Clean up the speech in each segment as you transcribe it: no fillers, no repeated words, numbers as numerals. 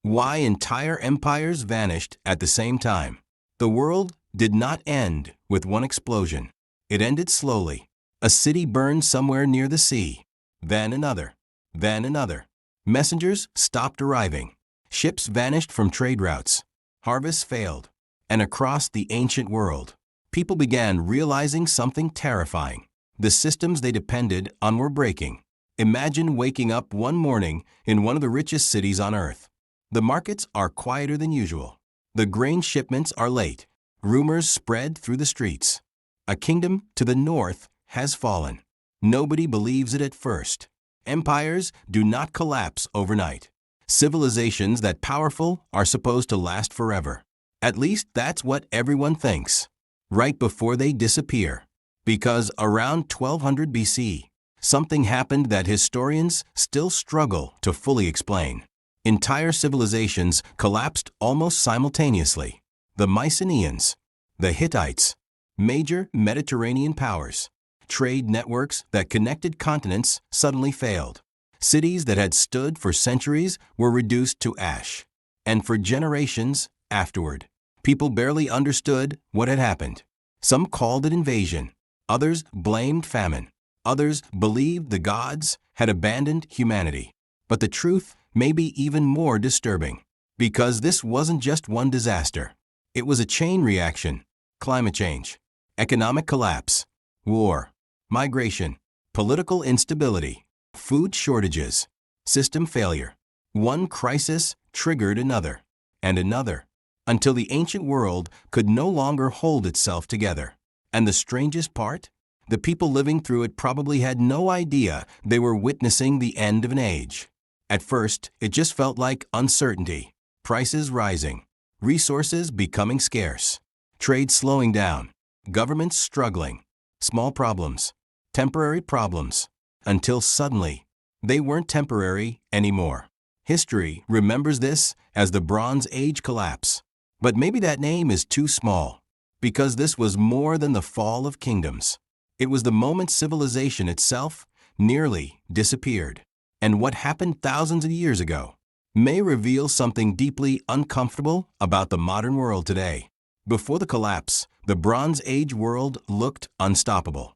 Why entire empires vanished at the same time. The world did not end with one explosion. It ended slowly. A city burned somewhere near the sea. Then another. Then another. Messengers stopped arriving. Ships vanished from trade routes. Harvests failed. And across the ancient world, people began realizing something terrifying. The systems they depended on were breaking. Imagine waking up one morning in one of the richest cities on earth. The markets are quieter than usual. The grain shipments are late. Rumors spread through the streets. A kingdom to the north has fallen. Nobody believes it at first. Empires do not collapse overnight. Civilizations that powerful are supposed to last forever. At least that's what everyone thinks. Right before they disappear. Because around 1200 BC, something happened that historians still struggle to fully explain. Entire civilizations collapsed almost simultaneously. The Mycenaeans, the Hittites, major Mediterranean powers. Trade networks that connected continents suddenly failed. Cities that had stood for centuries were reduced to ash. And for generations afterward, people barely understood what had happened. Some called it invasion. Others blamed famine. Others believed the gods had abandoned humanity. But the truth may be even more disturbing. Because this wasn't just one disaster. It was a chain reaction. Climate change, economic collapse, war, migration, political instability, food shortages, system failure. One crisis triggered another, and another, until the ancient world could no longer hold itself together. And the strangest part? The people living through it probably had no idea they were witnessing the end of an age. At first, it just felt like uncertainty, prices rising, resources becoming scarce, trade slowing down, governments struggling, small problems, temporary problems, until suddenly, they weren't temporary anymore. History remembers this as the Bronze Age collapse. But maybe that name is too small, because this was more than the fall of kingdoms. It was the moment civilization itself nearly disappeared. And what happened thousands of years ago may reveal something deeply uncomfortable about the modern world today. Before the collapse, the Bronze Age world looked unstoppable.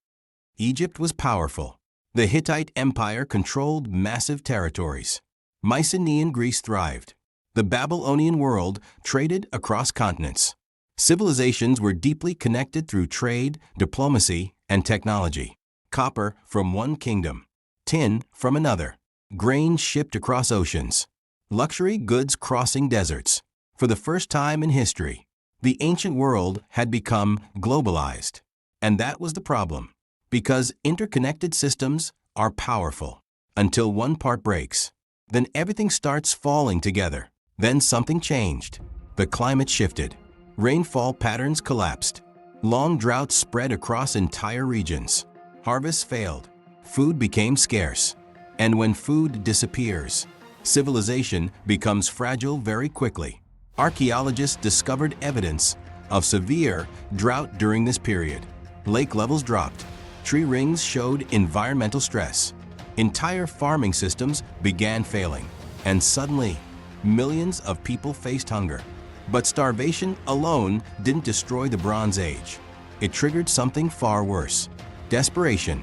Egypt was powerful. The Hittite Empire controlled massive territories. Mycenaean Greece thrived. The Babylonian world traded across continents. Civilizations were deeply connected through trade, diplomacy, and technology. Copper from one kingdom, tin from another, grain shipped across oceans, luxury goods crossing deserts. For the first time in history, the ancient world had become globalized. And that was the problem, because interconnected systems are powerful until one part breaks. Then everything starts falling together. Then something changed. The climate shifted. Rainfall patterns collapsed. Long droughts spread across entire regions. Harvests failed. Food became scarce. And when food disappears, civilization becomes fragile very quickly. Archaeologists discovered evidence of severe drought during this period. Lake levels dropped. Tree rings showed environmental stress. Entire farming systems began failing. And suddenly, millions of people faced hunger. But starvation alone didn't destroy the Bronze Age. It triggered something far worse: desperation.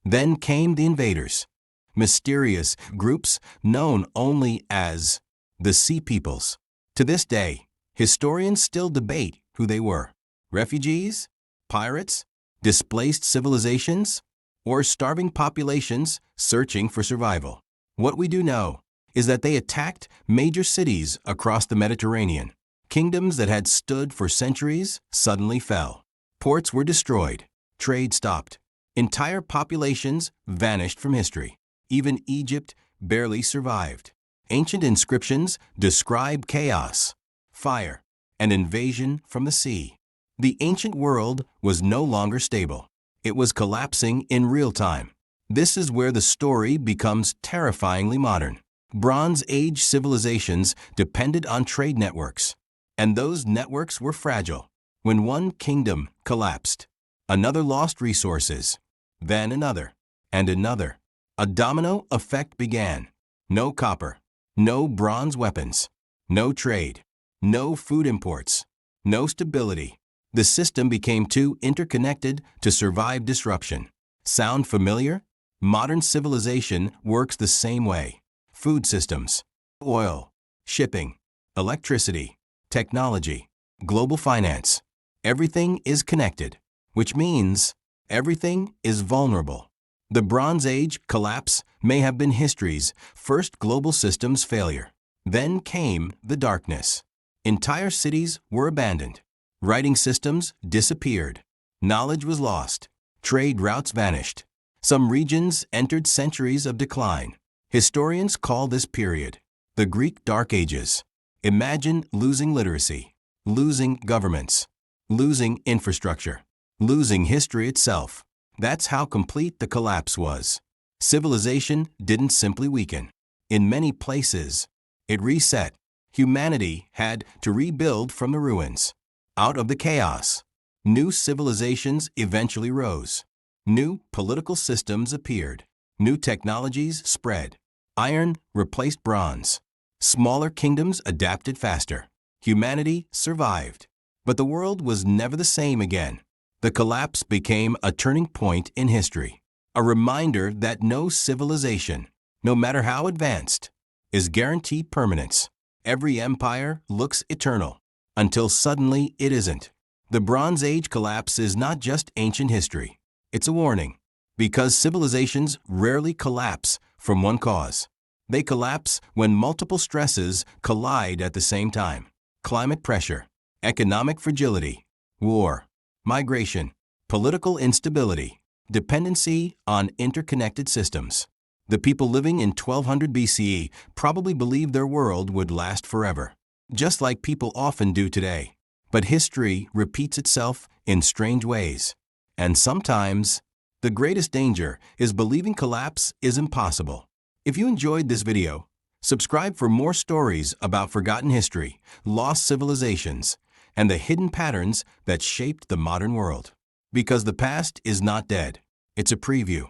Then came the invaders, mysterious groups known only as the Sea Peoples. To this day, historians still debate who they were: refugees, pirates, displaced civilizations, or starving populations searching for survival. What we do know is that they attacked major cities across the Mediterranean. Kingdoms that had stood for centuries suddenly fell. Ports were destroyed. Trade stopped. Entire populations vanished from history. Even Egypt barely survived. Ancient inscriptions describe chaos, fire, and invasion from the sea. The ancient world was no longer stable. It was collapsing in real time. This is where the story becomes terrifyingly modern. Bronze Age civilizations depended on trade networks, and those networks were fragile. When one kingdom collapsed, another lost resources, then another, and another. A domino effect began. No copper, No bronze weapons. No trade. No food imports. No stability. The system became too interconnected to survive disruption. Sound familiar? Modern civilization works the same way. Food systems, oil, shipping, electricity, technology, global finance. Everything is connected, which means everything is vulnerable. The Bronze Age collapse may have been history's first global systems failure. Then came the darkness. Entire cities were abandoned. Writing systems disappeared. Knowledge was lost. Trade routes vanished. Some regions entered centuries of decline. Historians call this period the Greek Dark Ages. Imagine losing literacy, losing governments, losing infrastructure, losing history itself. That's how complete the collapse was. Civilization didn't simply weaken. In many places, it reset. Humanity had to rebuild from the ruins. Out of the chaos, new civilizations eventually rose. New political systems appeared. New technologies spread. Iron replaced bronze. Smaller kingdoms adapted faster. Humanity survived. But the world was never the same again. The collapse became a turning point in history, a reminder that no civilization, no matter how advanced, is guaranteed permanence. Every empire looks eternal, until suddenly it isn't. The Bronze Age collapse is not just ancient history. It's a warning, because civilizations rarely collapse from one cause. They collapse when multiple stresses collide at the same time. Climate pressure, economic fragility, war, migration, political instability, dependency on interconnected systems. The people living in 1200 BCE probably believed their world would last forever, just like people often do today. But history repeats itself in strange ways. And sometimes, the greatest danger is believing collapse is impossible. If you enjoyed this video, subscribe for more stories about forgotten history, lost civilizations, and the hidden patterns that shaped the modern world. Because the past is not dead. It's a preview.